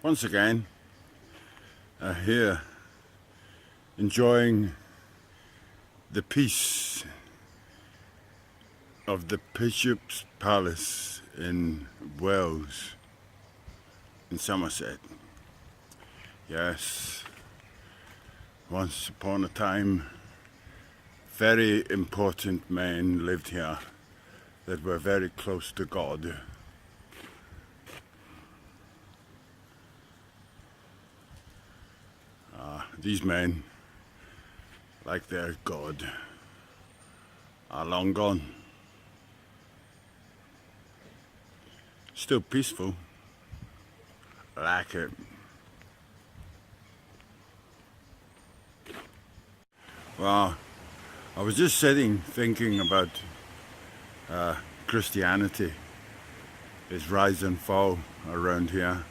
Once again, here enjoying the peace of the Bishop's Palace in Wales, in Somerset. Yes, once upon a time, very important men lived here that were very close to God. These men, like their God, are long gone. Still peaceful. I like it. Well, I was just sitting thinking about Christianity, its rise and fall around here.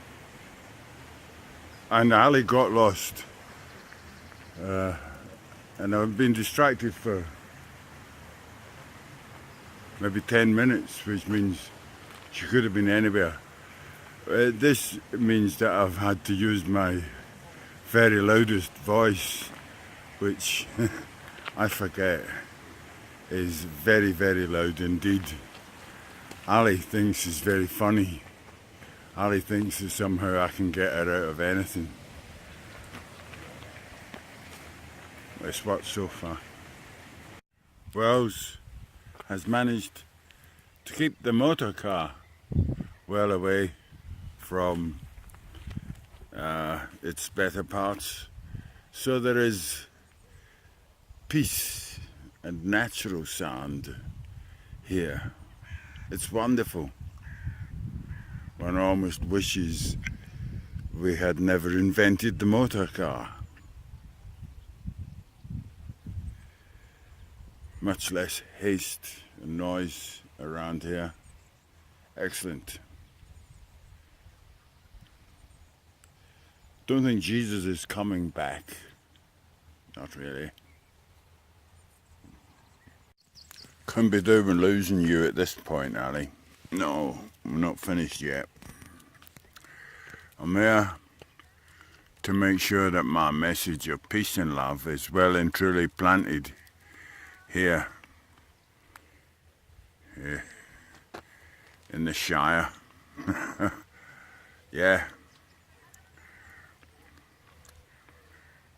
And Ali got lost. And I've been distracted for maybe 10 minutes, which means she could have been anywhere. This means that I've had to use my very loudest voice, which I forget is very, very loud indeed. Ali thinks it's very funny. Ali thinks that somehow I can get her out of anything. It's worked so far. Wells has managed to keep the motor car well away from its better parts, so there is peace and natural sound here. It's wonderful. One almost wishes we had never invented the motor car. Much less haste and noise around here. Excellent. Don't think Jesus is coming back. Not really. Couldn't be doing losing you at this point, Ali. No, I'm not finished yet. I'm here to make sure that my message of peace and love is well and truly planted here in the Shire. Yeah.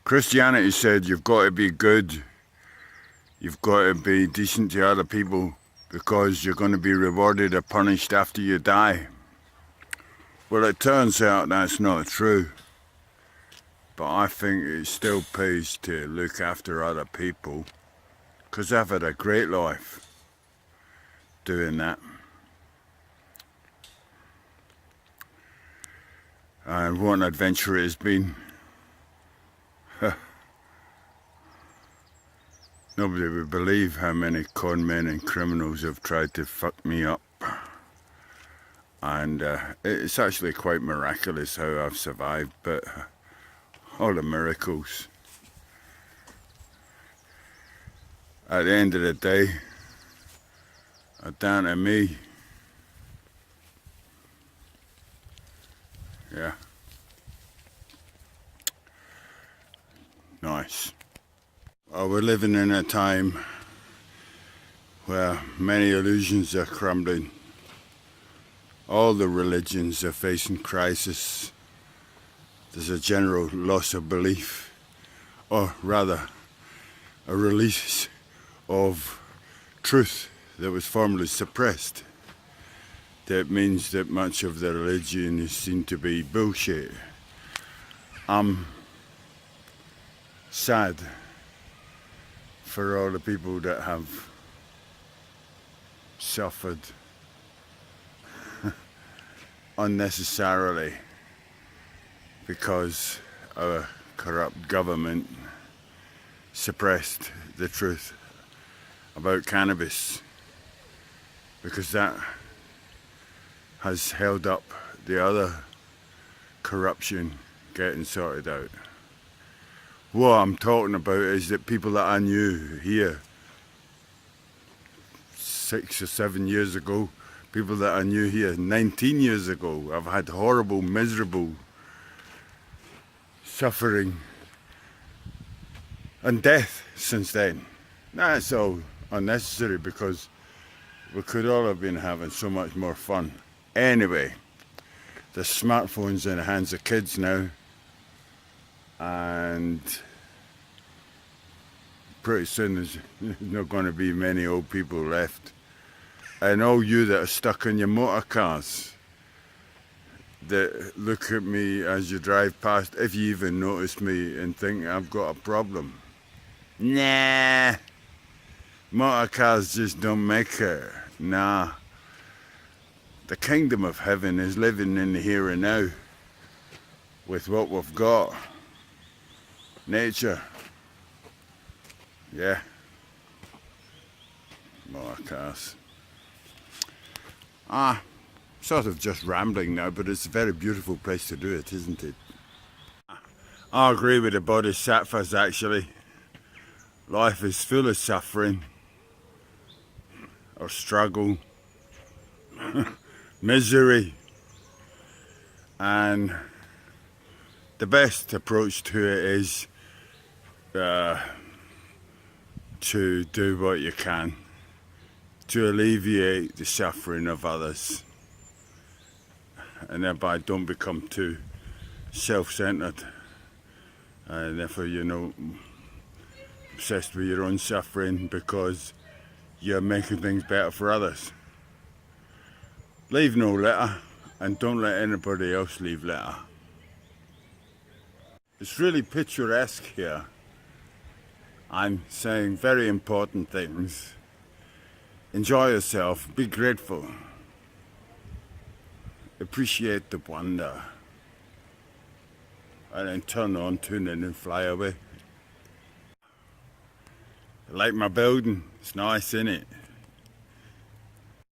Christianity said you've got to be good, you've got to be decent to other people, because you're going to be rewarded or punished after you die. Well, it turns out that's not true, but I think it still pays to look after other people, because I've had a great life doing that. And what an adventure it has been. Nobody would believe how many con men and criminals have tried to fuck me up. And it's actually quite miraculous how I've survived, but all the miracles. At the end of the day, are down to me. Yeah. Nice. Well, we're living in a time where many illusions are crumbling. All the religions are facing crisis. There's a general loss of belief, or rather, a release of truth that was formerly suppressed. That means that much of the religion is seen to be bullshit. I'm sad for all the people that have suffered unnecessarily because our corrupt government suppressed the truth about cannabis, because that has held up the other corruption getting sorted out. What I'm talking about is that people that I knew here 6 or 7 years ago, people that I knew here 19 years ago, have had horrible, miserable suffering and death since then. That's all unnecessary because we could all have been having so much more fun. Anyway, the smartphones in the hands of kids now, and pretty soon there's not going to be many old people left. And all you that are stuck in your motor cars that look at me as you drive past, if you even notice me, and think I've got a problem. Nah, motor cars just don't make it. Nah, the kingdom of heaven is living in the here and now with what we've got. Nature. Yeah. Motor cars. Sort of just rambling now, but it's a very beautiful place to do it, isn't it? I agree with the bodhisattvas actually. Life is full of suffering, or struggle, misery, and the best approach to it is to do what you can to alleviate the suffering of others, and thereby don't become too self-centered, and therefore obsessed with your own suffering because you're making things better for others. Leave no litter, and don't let anybody else leave litter. It's really picturesque here. I'm saying very important things. Enjoy yourself, be grateful, appreciate the wonder, and then turn on, tune in and fly away. I like my building, it's nice, isn't it?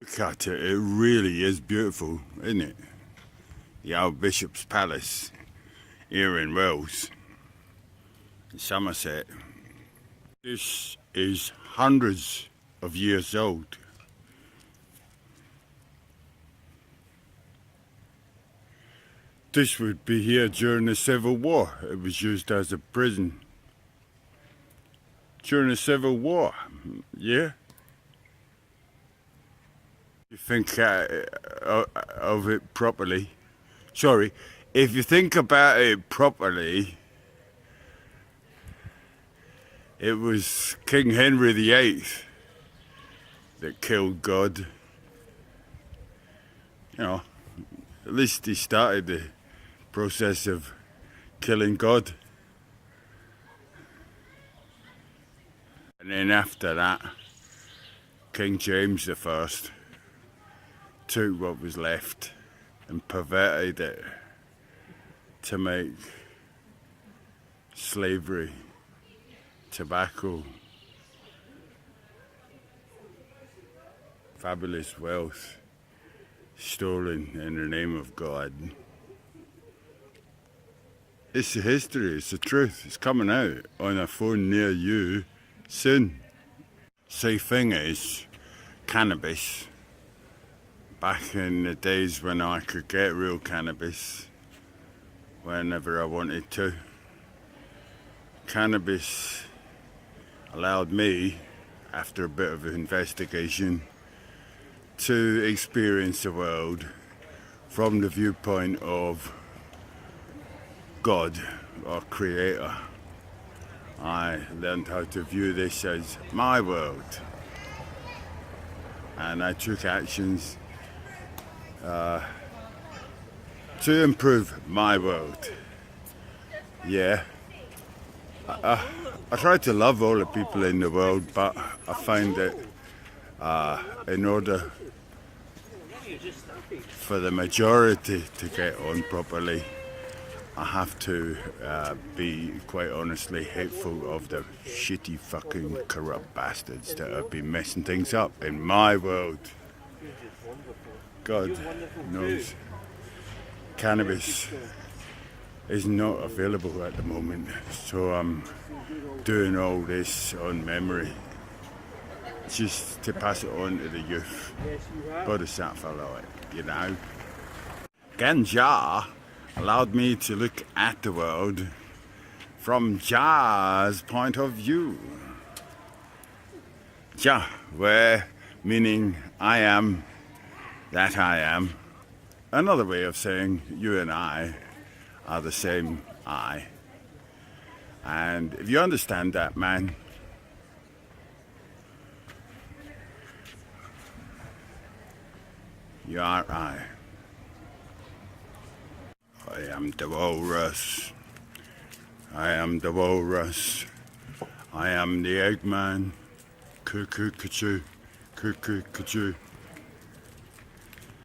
Look at it, it really is beautiful, isn't it? The old Bishop's Palace here in Wales, in Somerset. This is hundreds of years old. This would be here during the Civil War. It was used as a prison during the Civil War, yeah? You think of it properly. Sorry, if you think about it properly, it was King Henry VIII that killed God. At least he started the process of killing God. And then after that, King James I took what was left and perverted it to make slavery, tobacco, fabulous wealth stolen in the name of God. It's the history, it's the truth, it's coming out on a phone near you soon. See, thing is, cannabis, back in the days when I could get real cannabis whenever I wanted to, cannabis allowed me, after a bit of investigation, to experience the world from the viewpoint of God, or Creator. I learned how to view this as my world, and I took actions to improve my world. Yeah, I try to love all the people in the world, but I find that in order for the majority to get on properly, I have to be quite honestly hateful of the shitty fucking corrupt bastards that have been messing things up in my world. God knows cannabis is not available at the moment, so I'm doing all this on memory, just to pass it on to the youth. Bodhisattva like, Ganja allowed me to look at the world from Jah's point of view. Jah, where meaning I am that I am. Another way of saying you and I are the same I. And if you understand that, man, you are I. I am the walrus. I am the walrus. I am the Eggman. Cuckoo, cuckoo, cuckoo, cuckoo.